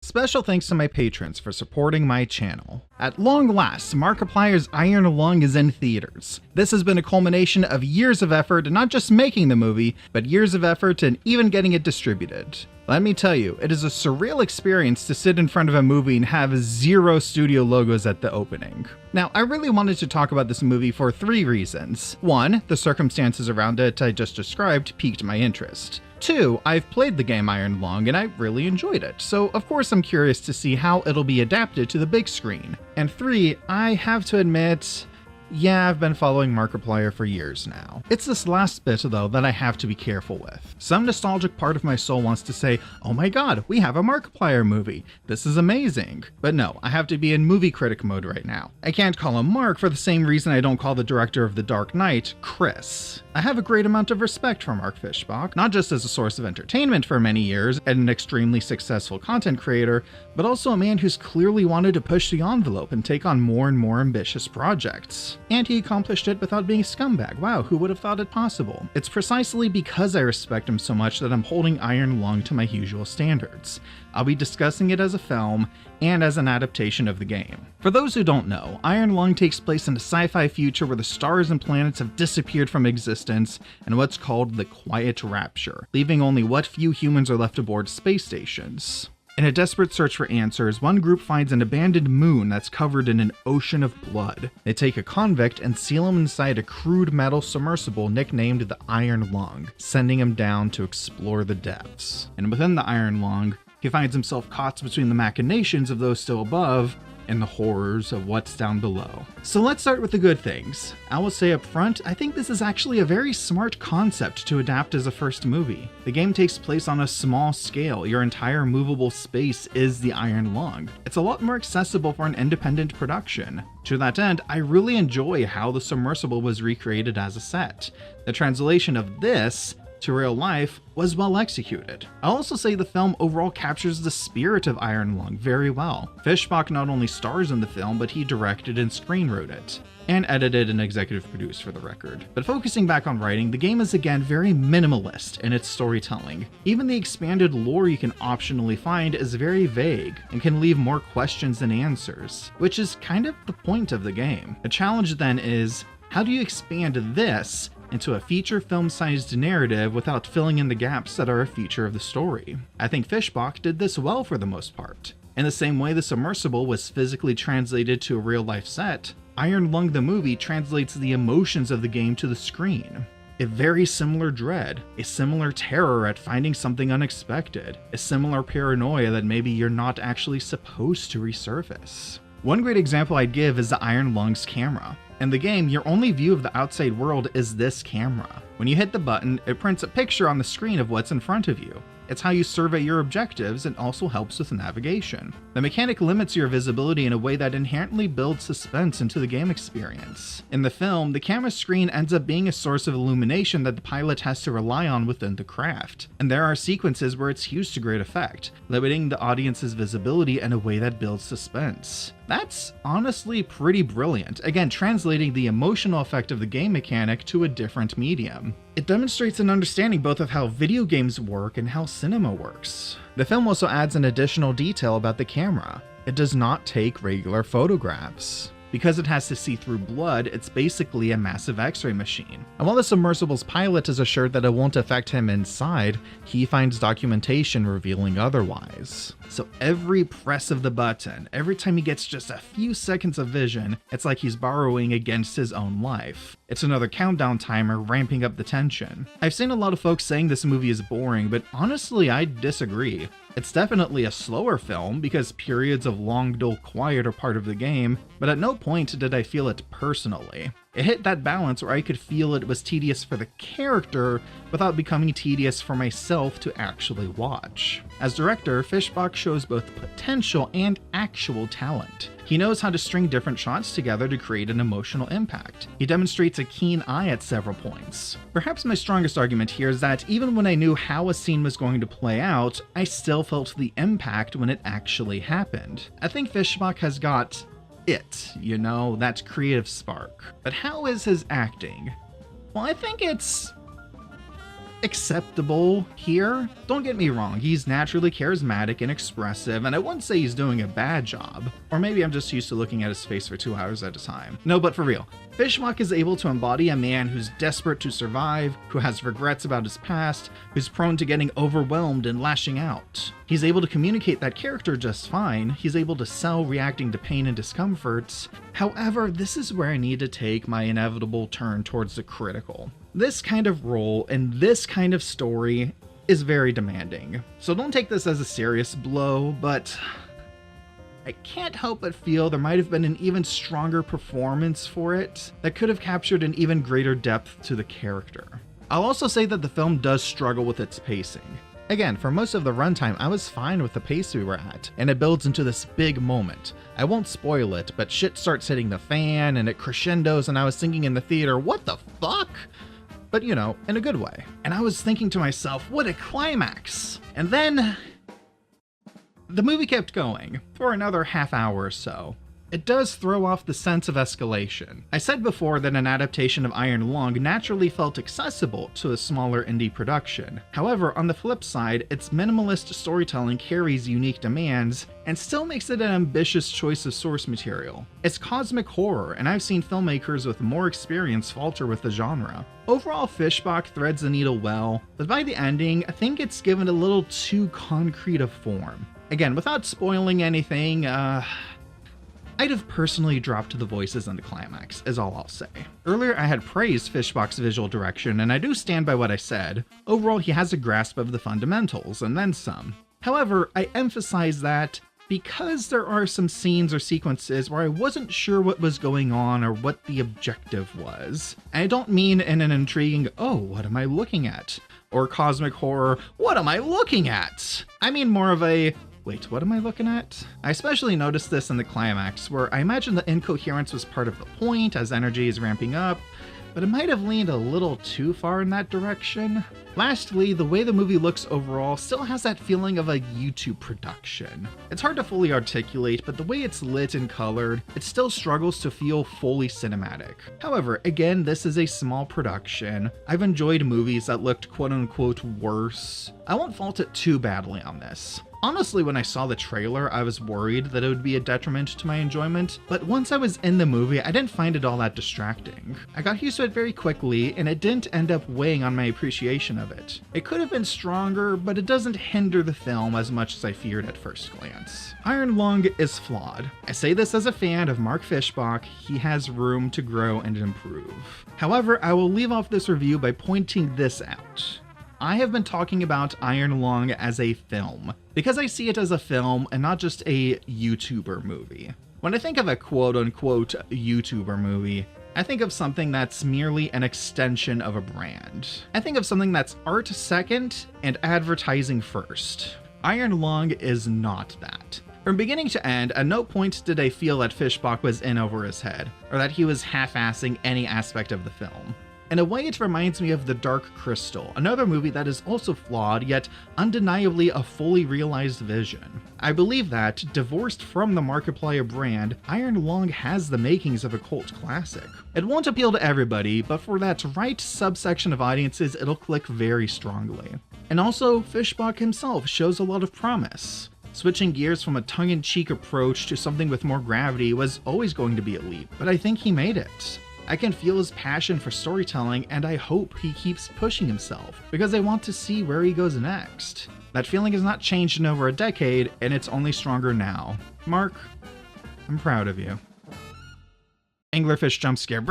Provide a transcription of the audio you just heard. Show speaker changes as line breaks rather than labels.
Special thanks to my patrons for supporting my channel. At long last, Markiplier's Iron Lung is in theaters. This has been a culmination of years of effort in not just making the movie, but years of effort in even getting it distributed. Let me tell you, it is a surreal experience to sit in front of a movie and have 0 studio logos at the opening. Now, I really wanted to talk about this movie for 3 reasons. 1, the circumstances around it I just described piqued my interest. 2, I've played the game Iron Lung and I really enjoyed it, so of course I'm curious to see how it'll be adapted to the big screen. And 3, I have to admit, yeah, I've been following Markiplier for years now. It's this last bit, though, that I have to be careful with. Some nostalgic part of my soul wants to say, oh my god, we have a Markiplier movie. This is amazing. But no, I have to be in movie critic mode right now. I can't call him Mark for the same reason I don't call the director of The Dark Knight Chris. I have a great amount of respect for Mark Fischbach, not just as a source of entertainment for many years and an extremely successful content creator, but also a man who's clearly wanted to push the envelope and take on more and more ambitious projects. And he accomplished it without being a scumbag. Wow, who would have thought it possible? It's precisely because I respect him so much that I'm holding Iron Lung to my usual standards. I'll be discussing it as a film and as an adaptation of the game. For those who don't know, Iron Lung takes place in a sci-fi future where the stars and planets have disappeared from existence in what's called the Quiet Rapture, leaving only what few humans are left aboard space stations. In a desperate search for answers, one group finds an abandoned moon that's covered in an ocean of blood. They take a convict and seal him inside a crude metal submersible nicknamed the Iron Lung, sending him down to explore the depths. And within the Iron Lung, he finds himself caught between the machinations of those still above and the horrors of what's down below. So let's start with the good things. I will say up front, I think this is actually a very smart concept to adapt as a first movie. The game takes place on a small scale. Your entire movable space is the Iron Lung. It's a lot more accessible for an independent production. To that end, I really enjoy how the submersible was recreated as a set. The translation of this to real life was well executed. I'll also say the film overall captures the spirit of Iron Lung very well. Fischbach not only stars in the film, but he directed and screenwrote it, and edited and executive produced for the record. But focusing back on writing, the game is again very minimalist in its storytelling. Even the expanded lore you can optionally find is very vague and can leave more questions than answers, which is kind of the point of the game. The challenge then is, how do you expand this into a feature film-sized narrative without filling in the gaps that are a feature of the story? I think Fischbach did this well for the most part. In the same way the submersible was physically translated to a real-life set, Iron Lung the movie translates the emotions of the game to the screen. A very similar dread, a similar terror at finding something unexpected, a similar paranoia that maybe you're not actually supposed to resurface. One great example I'd give is the Iron Lung's camera. In the game, your only view of the outside world is this camera. When you hit the button, it prints a picture on the screen of what's in front of you. It's how you survey your objectives and also helps with navigation. The mechanic limits your visibility in a way that inherently builds suspense into the game experience. In the film, the camera screen ends up being a source of illumination that the pilot has to rely on within the craft. And there are sequences where it's used to great effect, limiting the audience's visibility in a way that builds suspense. That's honestly pretty brilliant, again translating the emotional effect of the game mechanic to a different medium. It demonstrates an understanding both of how video games work and how cinema works. The film also adds an additional detail about the camera. It does not take regular photographs. Because it has to see through blood, it's basically a massive X-ray machine. And while the submersible's pilot is assured that it won't affect him inside, he finds documentation revealing otherwise. So every press of the button, every time he gets just a few seconds of vision, it's like he's borrowing against his own life. It's another countdown timer ramping up the tension. I've seen a lot of folks saying this movie is boring, but honestly I disagree. It's definitely a slower film because periods of long, dull quiet are part of the game, but at no point did I feel it personally. It hit that balance where I could feel it was tedious for the character without becoming tedious for myself to actually watch. As director, Fischbach shows both potential and actual talent. He knows how to string different shots together to create an emotional impact. He demonstrates a keen eye at several points. Perhaps my strongest argument here is that even when I knew how a scene was going to play out, I still felt the impact when it actually happened. I think Fischbach has got it, you know, that creative spark. But how is his acting? Well, I think it's acceptable here. Don't get me wrong, he's naturally charismatic and expressive, and I wouldn't say he's doing a bad job. Or maybe I'm just used to looking at his face for 2 hours at a time. No, but for real, Fischbach is able to embody a man who's desperate to survive, who has regrets about his past, who's prone to getting overwhelmed and lashing out. He's able to communicate that character just fine. He's able to sell reacting to pain and discomforts. However, this is where I need to take my inevitable turn towards the critical. This kind of role and this kind of story is very demanding. So don't take this as a serious blow, but I can't help but feel there might have been an even stronger performance for it that could have captured an even greater depth to the character. I'll also say that the film does struggle with its pacing. Again, for most of the runtime, I was fine with the pace we were at, and it builds into this big moment. I won't spoil it, but shit starts hitting the fan, and it crescendos, and I was thinking in the theater, what the fuck? But you know, in a good way. And I was thinking to myself, what a climax! And then the movie kept going for another half hour or so. It does throw off the sense of escalation. I said before that an adaptation of Iron Lung naturally felt accessible to a smaller indie production. However, on the flip side, its minimalist storytelling carries unique demands and still makes it an ambitious choice of source material. It's cosmic horror, and I've seen filmmakers with more experience falter with the genre. Overall, Fischbach threads the needle well, but by the ending, I think it's given a little too concrete a form. Again, without spoiling anything, I'd have personally dropped the voices in the climax, is all I'll say. Earlier I had praised Fischbach's visual direction, and I do stand by what I said. Overall, he has a grasp of the fundamentals, and then some. However, I emphasize that because there are some scenes or sequences where I wasn't sure what was going on or what the objective was. And I don't mean in an intriguing, oh, what am I looking at? Or cosmic horror, what am I looking at? I mean more of a, wait, what am I looking at? I especially noticed this in the climax, where I imagine the incoherence was part of the point as energy is ramping up, but it might have leaned a little too far in that direction. Lastly, the way the movie looks overall still has that feeling of a YouTube production. It's hard to fully articulate, but the way it's lit and colored, it still struggles to feel fully cinematic. However, again, this is a small production. I've enjoyed movies that looked quote-unquote worse. I won't fault it too badly on this. Honestly, when I saw the trailer, I was worried that it would be a detriment to my enjoyment, but once I was in the movie, I didn't find it all that distracting. I got used to it very quickly, and it didn't end up weighing on my appreciation of it. It could have been stronger, but it doesn't hinder the film as much as I feared at first glance. Iron Lung is flawed. I say this as a fan of Mark Fischbach. He has room to grow and improve. However, I will leave off this review by pointing this out. I have been talking about Iron Lung as a film, because I see it as a film and not just a YouTuber movie. When I think of a quote-unquote YouTuber movie, I think of something that's merely an extension of a brand. I think of something that's art second and advertising first. Iron Lung is not that. From beginning to end, at no point did I feel that Fischbach was in over his head, or that he was half-assing any aspect of the film. In a way, it reminds me of The Dark Crystal, another movie that is also flawed, yet undeniably a fully realized vision. I believe that, divorced from the Markiplier brand, Iron Lung has the makings of a cult classic. It won't appeal to everybody, but for that right subsection of audiences, it'll click very strongly. And also, Fischbach himself shows a lot of promise. Switching gears from a tongue-in-cheek approach to something with more gravity was always going to be a leap, but I think he made it. I can feel his passion for storytelling, and I hope he keeps pushing himself, because I want to see where he goes next. That feeling has not changed in over a decade, and it's only stronger now. Mark, I'm proud of you. Anglerfish jump scare.